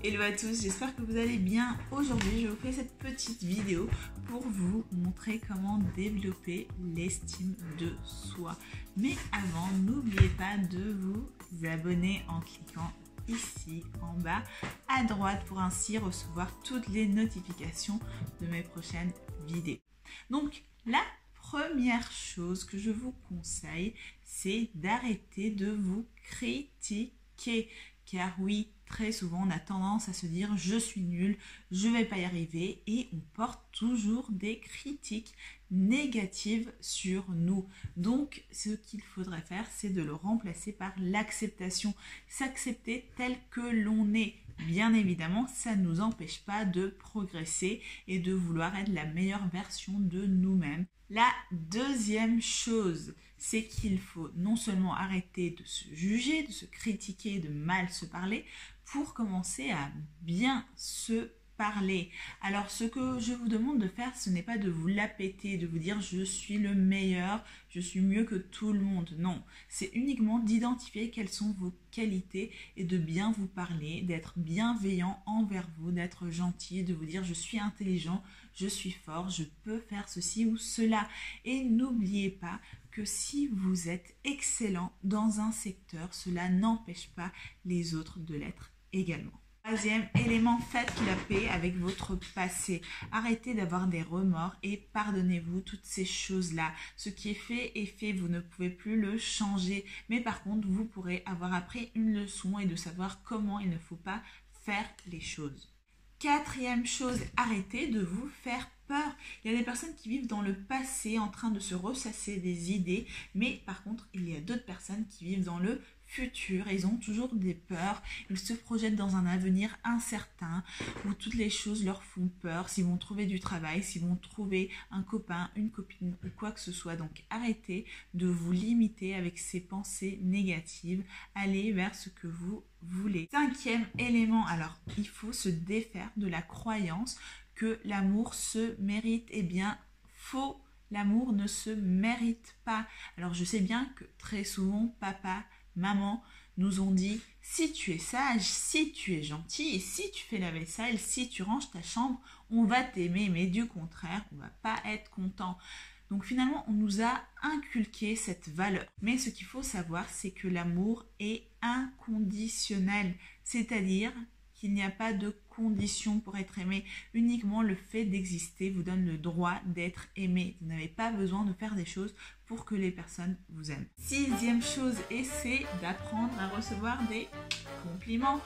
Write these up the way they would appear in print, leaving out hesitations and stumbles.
Hello à tous, j'espère que vous allez bien. Aujourd'hui, je vous fais cette petite vidéo pour vous montrer comment développer l'estime de soi. Mais avant, n'oubliez pas de vous abonner en cliquant ici en bas à droite pour ainsi recevoir toutes les notifications de mes prochaines vidéos. Donc, la première chose que je vous conseille, c'est d'arrêter de vous critiquer. Car oui, très souvent, on a tendance à se dire « je suis nul, je ne vais pas y arriver » et on porte toujours des critiques négatives sur nous. Donc, ce qu'il faudrait faire, c'est de le remplacer par l'acceptation. S'accepter tel que l'on est. Bien évidemment, ça ne nous empêche pas de progresser et de vouloir être la meilleure version de nous-mêmes. La deuxième chose, c'est qu'il faut non seulement arrêter de se juger, de se critiquer, de mal se parler, pour commencer à bien se parler. Alors ce que je vous demande de faire, ce n'est pas de vous la péter, de vous dire je suis le meilleur, je suis mieux que tout le monde. Non, c'est uniquement d'identifier quelles sont vos qualités et de bien vous parler, d'être bienveillant envers vous, d'être gentil, de vous dire je suis intelligent, je suis fort, je peux faire ceci ou cela. Et n'oubliez pas que si vous êtes excellent dans un secteur, cela n'empêche pas les autres de l'être également. Troisième élément, faites la paix avec votre passé. Arrêtez d'avoir des remords et pardonnez-vous toutes ces choses-là. Ce qui est fait, vous ne pouvez plus le changer. Mais par contre, vous pourrez avoir appris une leçon et de savoir comment il ne faut pas faire les choses. Quatrième chose, arrêtez de vous faire peur. Il y a des personnes qui vivent dans le passé en train de se ressasser des idées, mais par contre, il y a d'autres personnes qui vivent dans le futur. Ils ont toujours des peurs, ils se projettent dans un avenir incertain où toutes les choses leur font peur, s'ils vont trouver du travail, s'ils vont trouver un copain, une copine ou quoi que ce soit. Donc arrêtez de vous limiter avec ces pensées négatives, allez vers ce que vous voulez. Cinquième élément, alors il faut se défaire de la croyance que l'amour se mérite. Eh bien, faux, l'amour ne se mérite pas. Alors je sais bien que très souvent, papa, maman nous ont dit si tu es sage, si tu es gentil et si tu fais la vaisselle, si tu ranges ta chambre, on va t'aimer, mais du contraire, on va pas être content. Donc finalement, on nous a inculqué cette valeur. Mais ce qu'il faut savoir, c'est que l'amour est inconditionnel, c'est-à-dire qu'il n'y a pas de condition pour être aimé. Uniquement le fait d'exister vous donne le droit d'être aimé. Vous n'avez pas besoin de faire des choses pour que les personnes vous aiment. Sixième chose, et c'est d'apprendre à recevoir des compliments.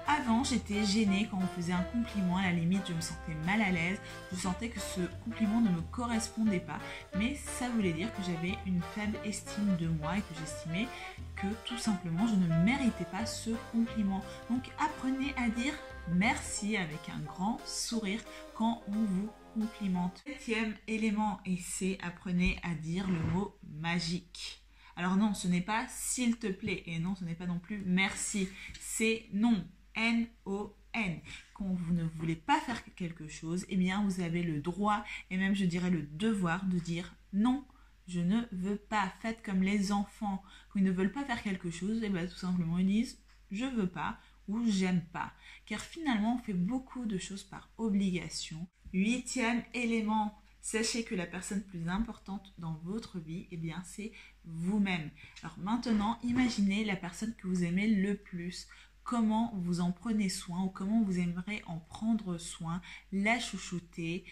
Avant, j'étais gênée quand on faisait un compliment, à la limite, je me sentais mal à l'aise, je sentais que ce compliment ne me correspondait pas, mais ça voulait dire que j'avais une faible estime de moi et que j'estimais que tout simplement, je ne méritais pas ce compliment. Donc, apprenez à dire merci avec un grand sourire quand on vous complimente. Septième élément, et c'est apprenez à dire le mot magique. Alors non, ce n'est pas s'il te plaît, et non, ce n'est pas non plus merci, c'est non. N-O-N. Quand vous ne voulez pas faire quelque chose, eh bien vous avez le droit et même je dirais le devoir de dire non, je ne veux pas. Faites comme les enfants. Quand ils ne veulent pas faire quelque chose, eh bien tout simplement ils disent je veux pas ou j'aime pas. Car finalement on fait beaucoup de choses par obligation. Huitième élément, sachez que la personne plus importante dans votre vie, eh bien c'est vous-même. Alors maintenant, imaginez la personne que vous aimez le plus. Comment vous en prenez soin ou comment vous aimeriez en prendre soin, la chouchouter,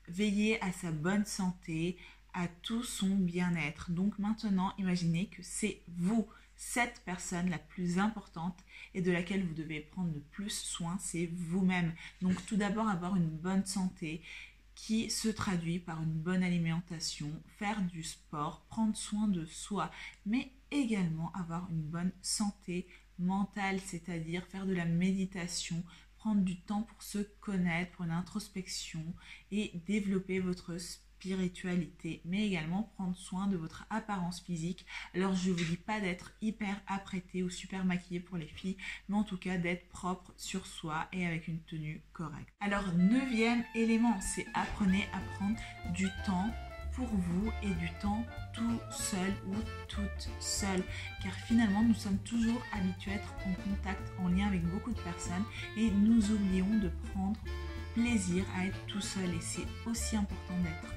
veiller à sa bonne santé, à tout son bien-être. Donc maintenant, imaginez que c'est vous, cette personne la plus importante et de laquelle vous devez prendre le plus soin, c'est vous-même. Donc tout d'abord, avoir une bonne santé qui se traduit par une bonne alimentation, faire du sport, prendre soin de soi, mais également avoir une bonne santé mentale, c'est-à-dire faire de la méditation, prendre du temps pour se connaître, pour une introspection et développer votre spiritualité, mais également prendre soin de votre apparence physique. Alors je ne vous dis pas d'être hyper apprêté ou super maquillé pour les filles, mais en tout cas d'être propre sur soi et avec une tenue correcte. Alors neuvième élément, c'est apprenez à prendre du temps pour vous et du temps tout seul ou toute seule. Car finalement, nous sommes toujours habitués à être en contact, en lien avec beaucoup de personnes et nous oublions de prendre plaisir à être tout seul. Et c'est aussi important d'être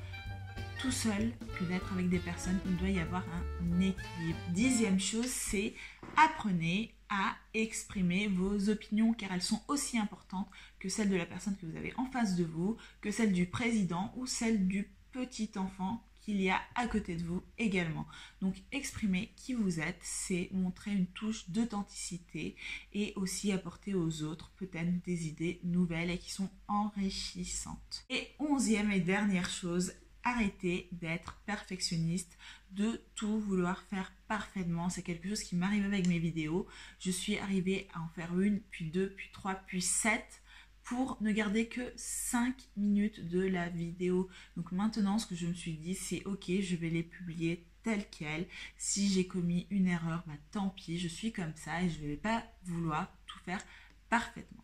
tout seul que d'être avec des personnes. Il doit y avoir un équilibre. 10e chose, c'est apprenez à exprimer vos opinions car elles sont aussi importantes que celles de la personne que vous avez en face de vous, que celle du président ou celle du petit enfant qu'il y a à côté de vous également. Donc exprimer qui vous êtes, c'est montrer une touche d'authenticité et aussi apporter aux autres peut-être des idées nouvelles et qui sont enrichissantes. Et 11e et dernière chose, arrêtez d'être perfectionniste, de tout vouloir faire parfaitement. C'est quelque chose qui m'arrive avec mes vidéos. Je suis arrivée à en faire une, puis 2, puis 3, puis 7 pour ne garder que 5 minutes de la vidéo. Donc maintenant, ce que je me suis dit, c'est ok, je vais les publier telles quelles. Si j'ai commis une erreur, bah, tant pis, je suis comme ça et je ne vais pas vouloir tout faire parfaitement.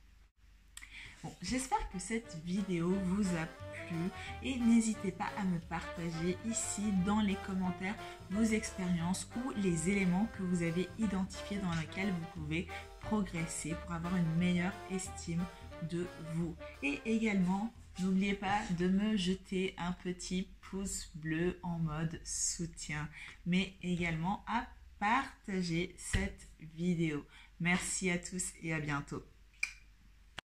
Bon, j'espère que cette vidéo vous a plu et n'hésitez pas à me partager ici dans les commentaires vos expériences ou les éléments que vous avez identifiés dans lesquels vous pouvez progresser pour avoir une meilleure estime de vous. Et également, n'oubliez pas de me jeter un petit pouce bleu en mode soutien, mais également à partager cette vidéo. Merci à tous et à bientôt.